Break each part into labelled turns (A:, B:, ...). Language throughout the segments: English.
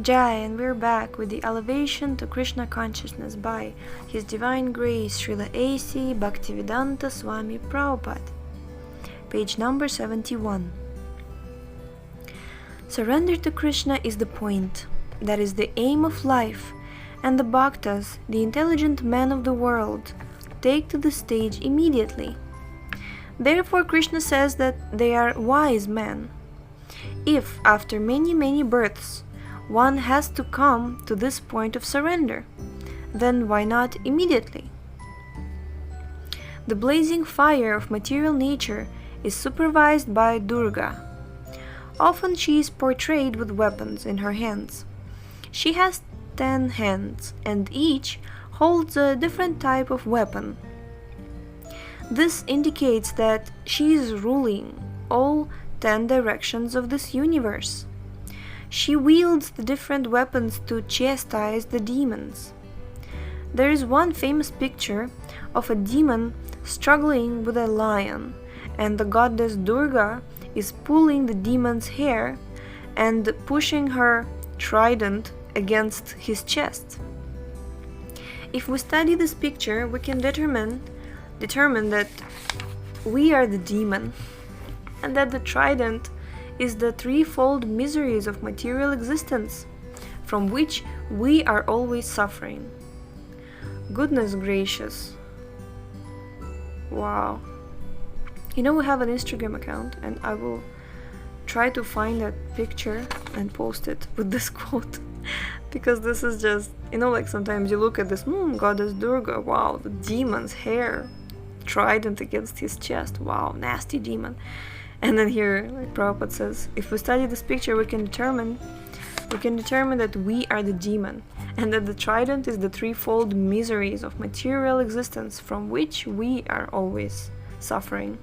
A: Jai, and we're back with the elevation to Krishna consciousness by His Divine Grace Srila A.C. Bhaktivedanta Swami Prabhupada. Page number 71. Surrender to Krishna is the point, that is the aim of life, and the bhaktas, the intelligent men of the world, take to the stage immediately. Therefore Krishna says that they are wise men. If, after many births, one has to come to this point of surrender, then why not immediately? The blazing fire of material nature is supervised by Durga. Often she is portrayed with weapons in her hands. She has 10 hands, and each holds a different type of weapon. This indicates that she is ruling all 10 directions of this universe. She wields the different weapons to chastise the demons. There is one famous picture of a demon struggling with a lion, and the goddess Durga is pulling the demon's hair and pushing her trident against his chest. If we study this picture, we can determine that we are the demon, and that the trident is the threefold miseries of material existence, from which we are always suffering. Goodness gracious. Wow. You know, we have an Instagram account, and I will try to find that picture and post it with this quote. Because this is just, you know, like sometimes you look at this, goddess Durga, wow, the demon's hair, trident against his chest, wow, nasty demon. And then here, like Prabhupada says, if we study this picture, we can determine that we are the demon, and that the trident is the threefold miseries of material existence from which we are always suffering.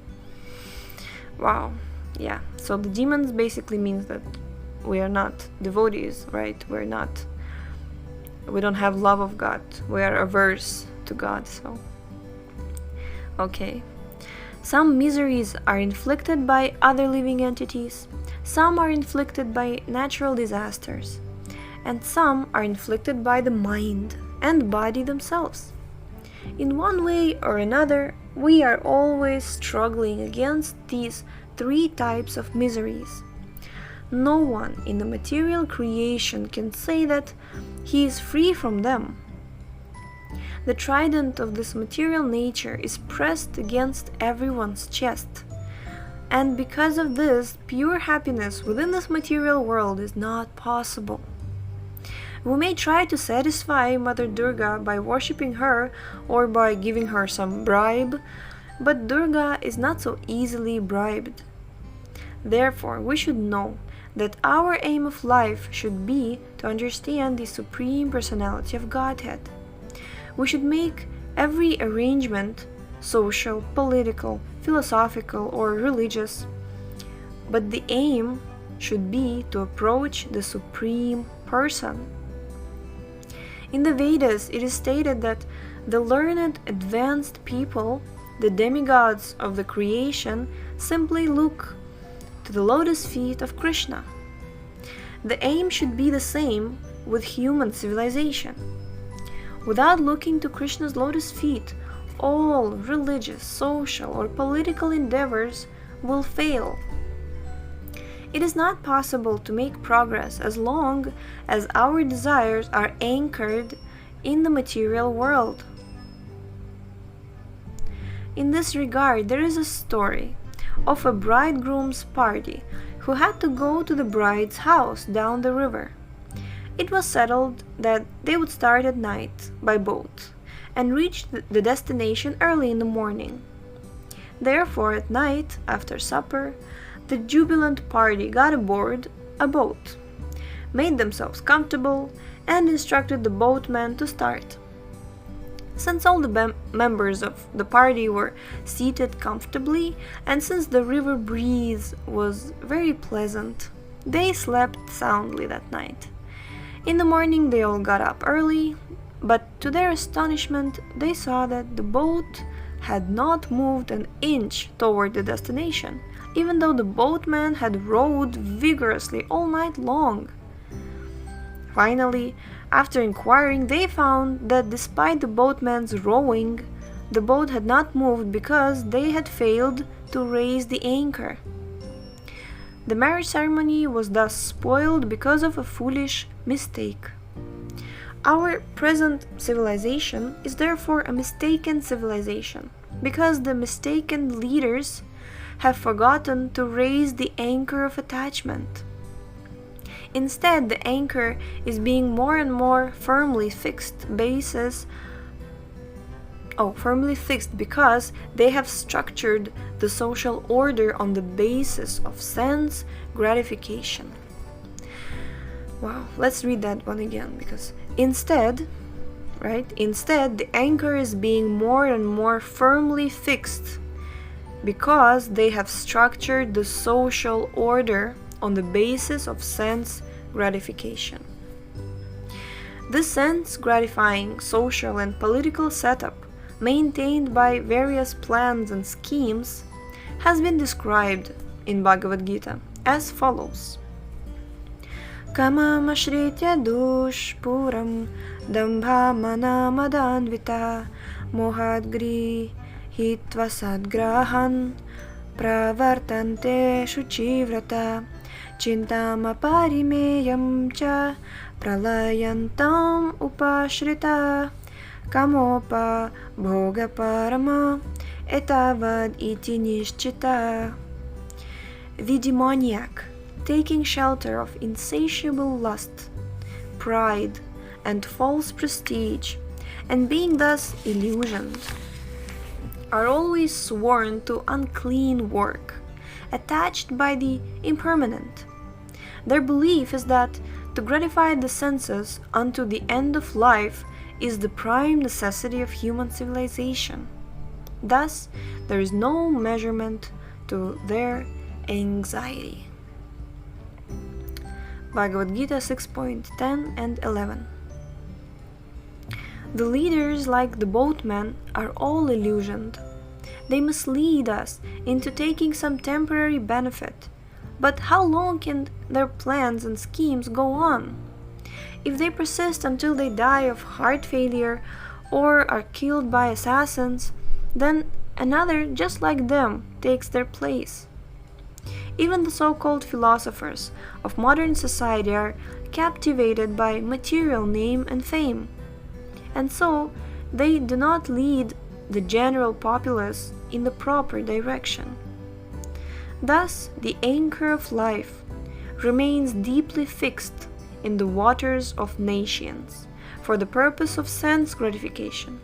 A: Wow, yeah. So the demons basically means that we are not devotees, right? We don't have love of God. We are averse to God, so. Okay. Some miseries are inflicted by other living entities, some are inflicted by natural disasters, and some are inflicted by the mind and body themselves. In one way or another, we are always struggling against these 3 types of miseries. No one in the material creation can say that he is free from them. The trident of this material nature is pressed against everyone's chest, and because of this, pure happiness within this material world is not possible. We may try to satisfy Mother Durga by worshipping her or by giving her some bribe, but Durga is not so easily bribed. Therefore, we should know that our aim of life should be to understand the Supreme Personality of Godhead. We should make every arrangement, social, political, philosophical, or religious, but the aim should be to approach the Supreme Person. In the Vedas, it is stated that the learned, advanced people, the demigods of the creation, simply look to the lotus feet of Krishna. The aim should be the same with human civilization. Without looking to Krishna's lotus feet, all religious, social, or political endeavors will fail. It is not possible to make progress as long as our desires are anchored in the material world. In this regard, there is a story of a bridegroom's party who had to go to the bride's house down the river. It was settled that they would start at night by boat and reach the destination early in the morning. Therefore, at night, after supper, the jubilant party got aboard a boat, made themselves comfortable, and instructed the boatman to start. Since all the members of the party were seated comfortably, and since the river breeze was very pleasant, they slept soundly that night. In the morning they all got up early, but to their astonishment they saw that the boat had not moved an inch toward the destination, even though the boatman had rowed vigorously all night long. Finally, after inquiring, they found that despite the boatman's rowing, the boat had not moved because they had failed to raise the anchor. The marriage ceremony was thus spoiled because of a foolish mistake. Our present civilization is therefore a mistaken civilization, because the mistaken leaders have forgotten to raise the anchor of attachment. Instead, the anchor is being more and more firmly fixed because they have structured the social order on the basis of sense gratification. Wow, let's read that one again, because instead, the anchor is being more and more firmly fixed because they have structured the social order on the basis of sense gratification. This sense gratifying social and political setup, maintained by various plans and schemes, has been described in Bhagavad Gita as follows: Kamam ashritya dushpuram dambha mana madanvita mohad grihitva sadgrahan pravartante shuchivrata chintam aparimeyam cha pralayantam upashrita kamopa bhoga parama etavad iti nishchita. The demoniac, taking shelter of insatiable lust, pride, and false prestige, and being thus illusioned, are always sworn to unclean work, attached by the impermanent. Their belief is that to gratify the senses unto the end of life is the prime necessity of human civilization. Thus, there is no measurement to their anxiety. Bhagavad Gita 6.10 and 11. The leaders, like the boatmen, are all illusioned. They mislead us into taking some temporary benefit. But how long can their plans and schemes go on? If they persist until they die of heart failure or are killed by assassins, then another just like them takes their place. Even the so-called philosophers of modern society are captivated by material name and fame, and so they do not lead the general populace in the proper direction. Thus, the anchor of life remains deeply fixed in the waters of Nescience for the purpose of sense gratification.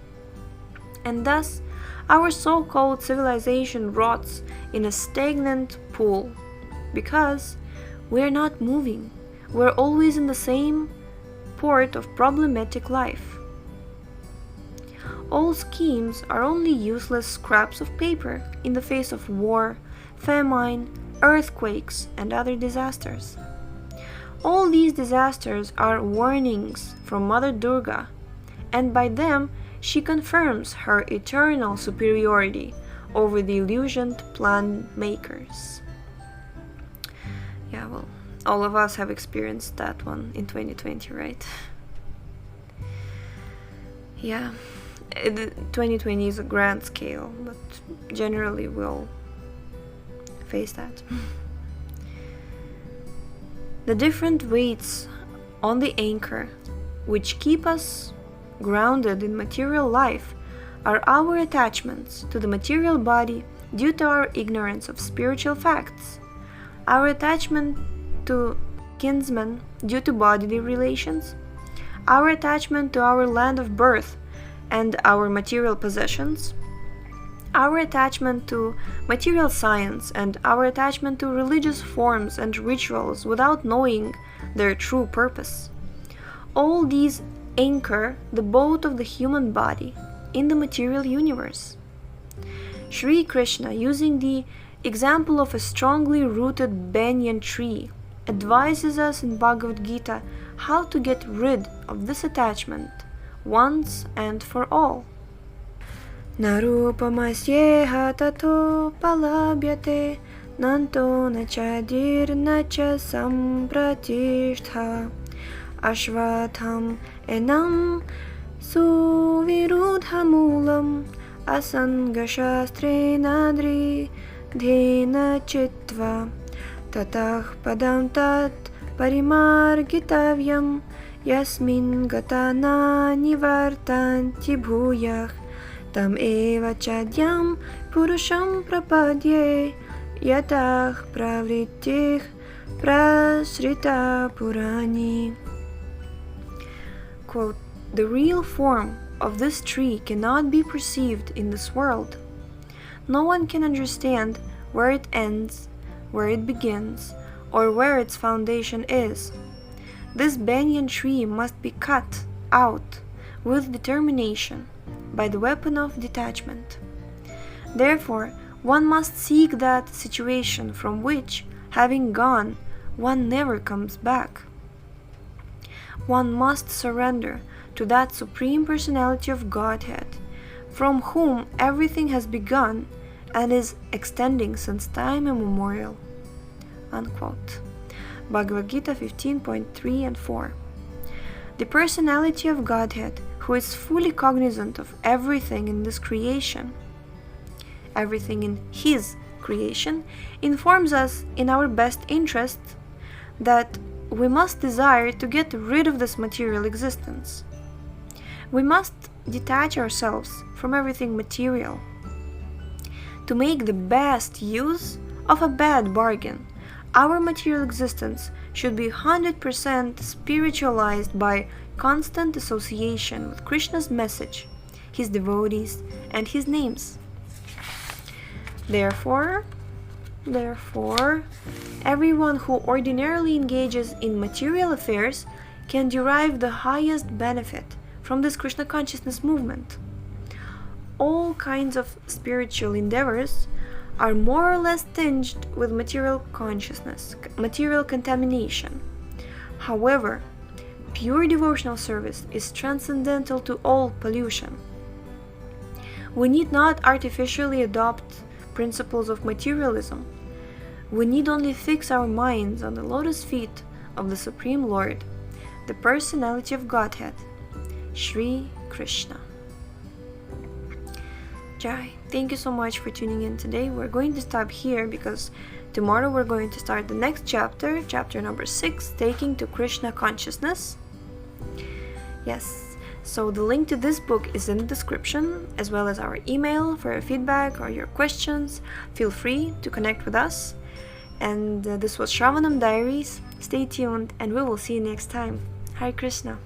A: And thus, our so-called civilization rots in a stagnant pool because we are not moving. We are always in the same port of problematic life. All schemes are only useless scraps of paper in the face of war, famine, earthquakes, and other disasters. All these disasters are warnings from Mother Durga, and by them she confirms her eternal superiority over the illusioned plan makers. Yeah, well, all of us have experienced that one in 2020, right? Yeah, 2020 is a grand scale, but generally we'll face that. The different weights on the anchor, which keep us grounded in material life, are our attachments to the material body due to our ignorance of spiritual facts, our attachment to kinsmen due to bodily relations, our attachment to our land of birth and our material possessions, our attachment to material science, and our attachment to religious forms and rituals without knowing their true purpose. All these anchor the boat of the human body in the material universe. Sri Krishna, using the example of a strongly rooted banyan tree, advises us in Bhagavad Gita how to get rid of this attachment once and for all. Narupamasyeha tato palabhyate nanto nachadir nacha sampratishtha Ashvatham enam suvirudhamulam asangashastrenadri dhena chitva tatah padam tat parimargitavyam yasmin gatana nivartanti bhuyah tam eva chadyam purusham prapadye yatah pravrittih prasrita purani. Quote, the real form of this tree cannot be perceived in this world. No one can understand where it ends, where it begins, or where its foundation is. This banyan tree must be cut out with determination by the weapon of detachment. Therefore, one must seek that situation from which, having gone, one never comes back. One must surrender to that Supreme Personality of Godhead, from whom everything has begun and is extending since time immemorial. Unquote. Bhagavad Gita 15.3 and 4. The Personality of Godhead, who is fully cognizant of everything in this creation, everything in His creation, informs us in our best interest that we must desire to get rid of this material existence. We must detach ourselves from everything material. To make the best use of a bad bargain, our material existence should be 100% spiritualized by constant association with Krishna's message, His devotees, and His names. Therefore, everyone who ordinarily engages in material affairs can derive the highest benefit from this Krishna consciousness movement. All kinds of spiritual endeavors are more or less tinged with material consciousness, material contamination. However, pure devotional service is transcendental to all pollution. We need not artificially adopt principles of materialism. We need only fix our minds on the lotus feet of the Supreme Lord, the Personality of Godhead, Shri Krishna. Jai, thank you so much for tuning in today. We're going to stop here because tomorrow we're going to start the next chapter, chapter number 6, Taking to Krishna Consciousness. Yes, so the link to this book is in the description, as well as our email for your feedback or your questions. Feel free to connect with us. And this was Shravanam Diaries. Stay tuned and we will see you next time. Hare Krishna.